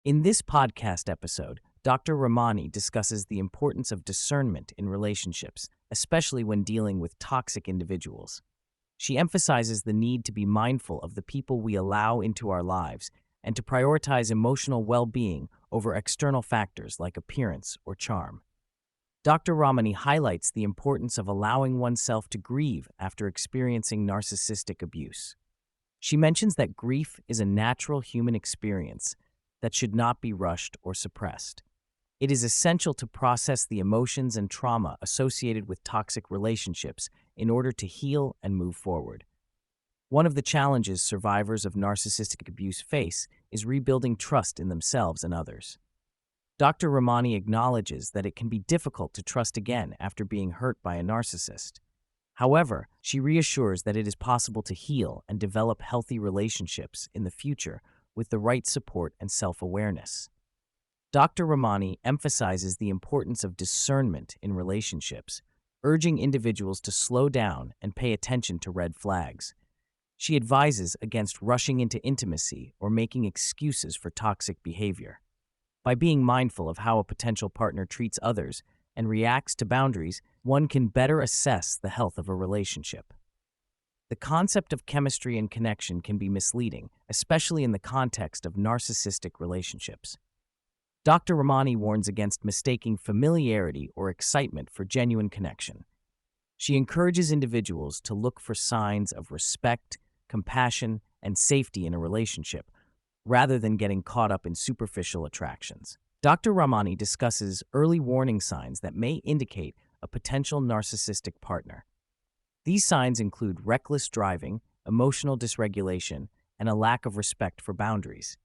In this podcast episode, Dr. Ramani discusses the importance of discernment in relationships, especially when dealing with toxic individuals. She emphasizes the need to be mindful of the people we allow into our lives and to prioritize emotional well-being over external factors like appearance or charm. Dr. Ramani highlights the importance of allowing oneself to grieve after experiencing narcissistic abuse. She mentions that grief is a natural human experience that should not be rushed or suppressed. It is essential to process the emotions and trauma associated with toxic relationships in order to heal and move forward. One of the challenges survivors of narcissistic abuse face is rebuilding trust in themselves and others. Dr. Ramani acknowledges that it can be difficult to trust again after being hurt by a narcissist. However, she reassures that it is possible to heal and develop healthy relationships in the future with the right support and self-awareness. Dr. Ramani emphasizes the importance of discernment in relationships, urging individuals to slow down and pay attention to red flags. She advises against rushing into intimacy or making excuses for toxic behavior. By being mindful of how a potential partner treats others and reacts to boundaries, one can better assess the health of a relationship. The concept of chemistry and connection can be misleading, especially in the context of narcissistic relationships. Dr. Ramani warns against mistaking familiarity or excitement for genuine connection. She encourages individuals to look for signs of respect, compassion, and safety in a relationship, rather than getting caught up in superficial attractions. Dr. Ramani discusses early warning signs that may indicate a potential narcissistic partner. These signs include reckless driving, emotional dysregulation, and a lack of respect for boundaries.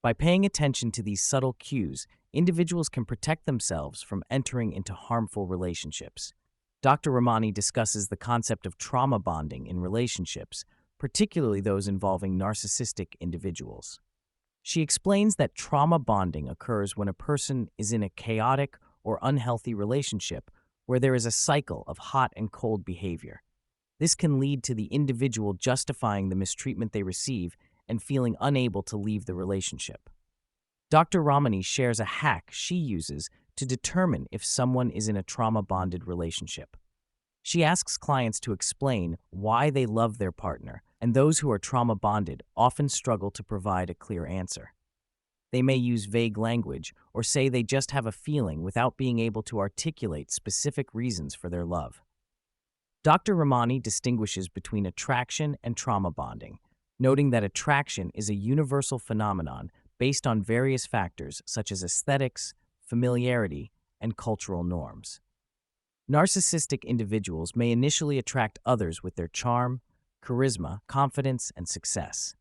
By paying attention to these subtle cues, individuals can protect themselves from entering into harmful relationships. Dr. Ramani discusses the concept of trauma bonding in relationships, particularly those involving narcissistic individuals. She explains that trauma bonding occurs when a person is in a chaotic or unhealthy relationship where there is a cycle of hot and cold behavior. This can lead to the individual justifying the mistreatment they receive and feeling unable to leave the relationship. Dr. Ramani shares a hack she uses to determine if someone is in a trauma-bonded relationship. She asks clients to explain why they love their partner, and those who are trauma-bonded often struggle to provide a clear answer. They may use vague language or say they just have a feeling without being able to articulate specific reasons for their love. Dr. Ramani distinguishes between attraction and trauma bonding, noting that attraction is a universal phenomenon based on various factors such as aesthetics, familiarity, and cultural norms. Narcissistic individuals may initially attract others with their charm, charisma, confidence, and success.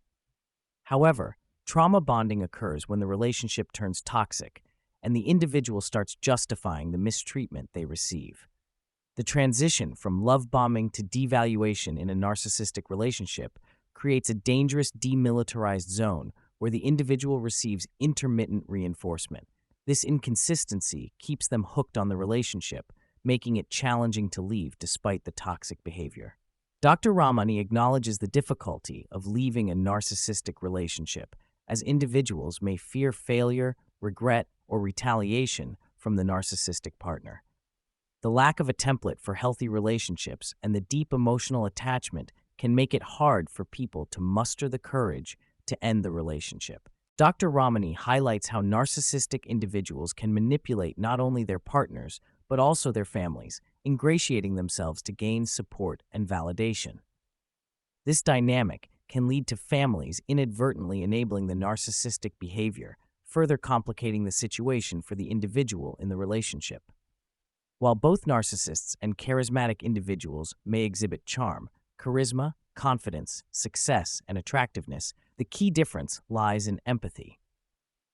However, trauma bonding occurs when the relationship turns toxic and the individual starts justifying the mistreatment they receive. The transition from love bombing to devaluation in a narcissistic relationship creates a dangerous demilitarized zone where the individual receives intermittent reinforcement. This inconsistency keeps them hooked on the relationship, making it challenging to leave despite the toxic behavior. Dr. Ramani acknowledges the difficulty of leaving a narcissistic relationship, as individuals may fear failure, regret, or retaliation from the narcissistic partner. The lack of a template for healthy relationships and the deep emotional attachment can make it hard for people to muster the courage to end the relationship. Dr. Ramani highlights how narcissistic individuals can manipulate not only their partners, but also their families, ingratiating themselves to gain support and validation. This dynamic can lead to families inadvertently enabling the narcissistic behavior, further complicating the situation for the individual in the relationship. While both narcissists and charismatic individuals may exhibit charm, charisma, confidence, success, and attractiveness, the key difference lies in empathy.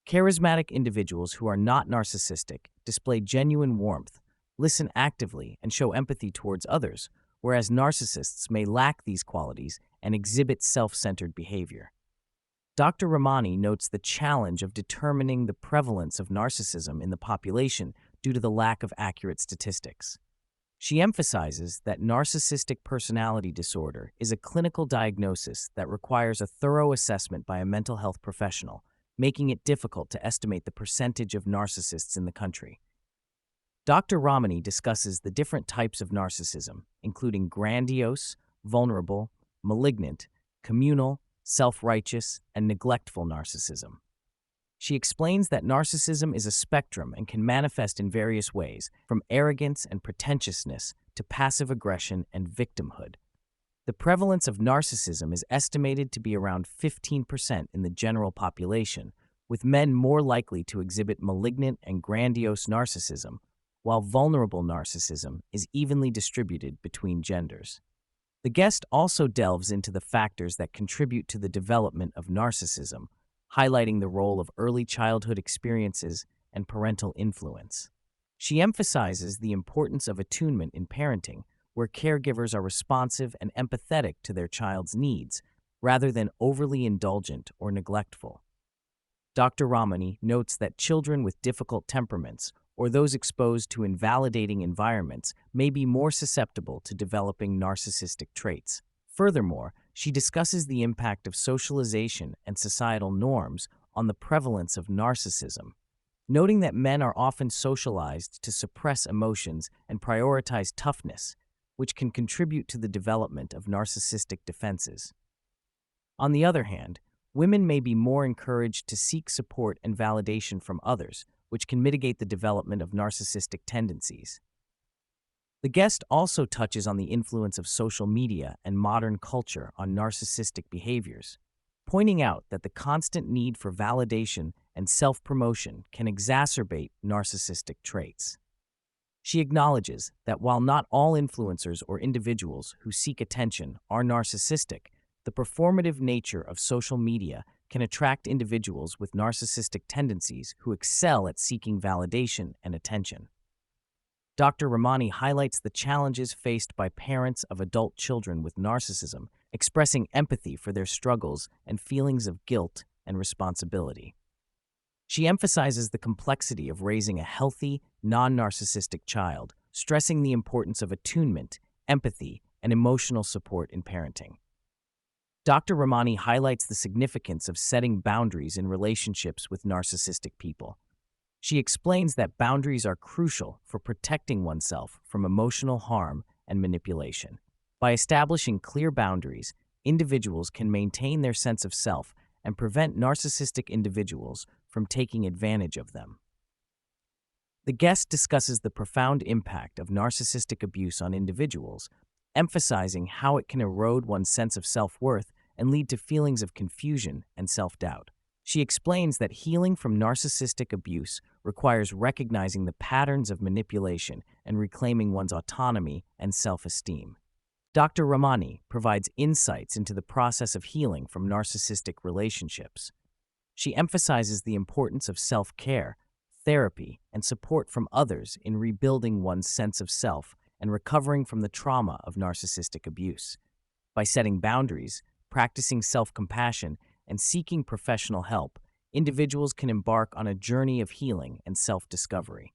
Charismatic individuals who are not narcissistic display genuine warmth, listen actively, and show empathy towards others, whereas narcissists may lack these qualities and exhibit self-centered behavior. Dr. Ramani notes the challenge of determining the prevalence of narcissism in the population due to the lack of accurate statistics. She emphasizes that narcissistic personality disorder is a clinical diagnosis that requires a thorough assessment by a mental health professional, making it difficult to estimate the percentage of narcissists in the country. Dr. Ramani discusses the different types of narcissism, including grandiose, vulnerable, malignant, communal, self-righteous, and neglectful narcissism. She explains that narcissism is a spectrum and can manifest in various ways, from arrogance and pretentiousness to passive aggression and victimhood. The prevalence of narcissism is estimated to be around 15% in the general population, with men more likely to exhibit malignant and grandiose narcissism, while vulnerable narcissism is evenly distributed between genders. The guest also delves into the factors that contribute to the development of narcissism, highlighting the role of early childhood experiences and parental influence. She emphasizes the importance of attunement in parenting, where caregivers are responsive and empathetic to their child's needs, rather than overly indulgent or neglectful. Dr. Ramani notes that children with difficult temperaments or those exposed to invalidating environments may be more susceptible to developing narcissistic traits. Furthermore, she discusses the impact of socialization and societal norms on the prevalence of narcissism, noting that men are often socialized to suppress emotions and prioritize toughness, which can contribute to the development of narcissistic defenses. On the other hand, women may be more encouraged to seek support and validation from others, which can mitigate the development of narcissistic tendencies. The guest also touches on the influence of social media and modern culture on narcissistic behaviors, pointing out that the constant need for validation and self-promotion can exacerbate narcissistic traits. She acknowledges that while not all influencers or individuals who seek attention are narcissistic, the performative nature of social media can attract individuals with narcissistic tendencies who excel at seeking validation and attention. Dr. Ramani highlights the challenges faced by parents of adult children with narcissism, expressing empathy for their struggles and feelings of guilt and responsibility. She emphasizes the complexity of raising a healthy, non-narcissistic child, stressing the importance of attunement, empathy, and emotional support in parenting. Dr. Ramani highlights the significance of setting boundaries in relationships with narcissistic people. She explains that boundaries are crucial for protecting oneself from emotional harm and manipulation. By establishing clear boundaries, individuals can maintain their sense of self and prevent narcissistic individuals from taking advantage of them. The guest discusses the profound impact of narcissistic abuse on individuals, emphasizing how it can erode one's sense of self-worth and lead to feelings of confusion and self-doubt. She explains that healing from narcissistic abuse requires recognizing the patterns of manipulation and reclaiming one's autonomy and self-esteem. Dr. Ramani provides insights into the process of healing from narcissistic relationships. She emphasizes the importance of self-care, therapy, and support from others in rebuilding one's sense of self and recovering from the trauma of narcissistic abuse. By setting boundaries, practicing self-compassion, and seeking professional help, individuals can embark on a journey of healing and self-discovery.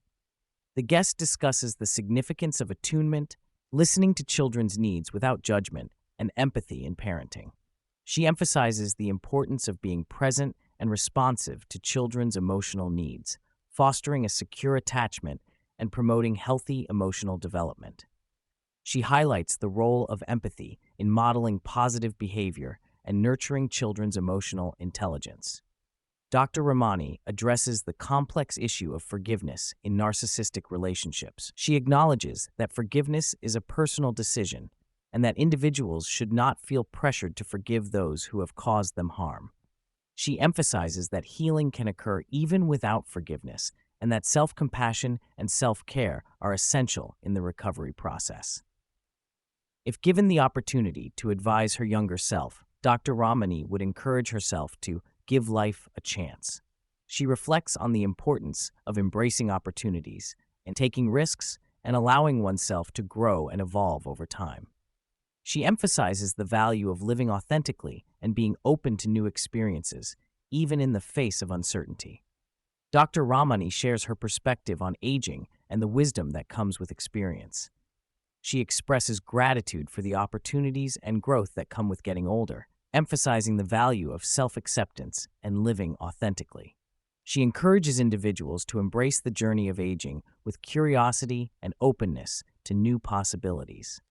The guest discusses the significance of attunement, listening to children's needs without judgment, and empathy in parenting. She emphasizes the importance of being present and responsive to children's emotional needs, fostering a secure attachment and promoting healthy emotional development. She highlights the role of empathy in modeling positive behavior and nurturing children's emotional intelligence. Dr. Ramani addresses the complex issue of forgiveness in narcissistic relationships. She acknowledges that forgiveness is a personal decision and that individuals should not feel pressured to forgive those who have caused them harm. She emphasizes that healing can occur even without forgiveness and that self-compassion and self-care are essential in the recovery process. If given the opportunity to advise her younger self, Dr. Ramani would encourage herself to give life a chance. She reflects on the importance of embracing opportunities and taking risks and allowing oneself to grow and evolve over time. She emphasizes the value of living authentically and being open to new experiences, even in the face of uncertainty. Dr. Ramani shares her perspective on aging and the wisdom that comes with experience. She expresses gratitude for the opportunities and growth that come with getting older, emphasizing the value of self-acceptance and living authentically. She encourages individuals to embrace the journey of aging with curiosity and openness to new possibilities.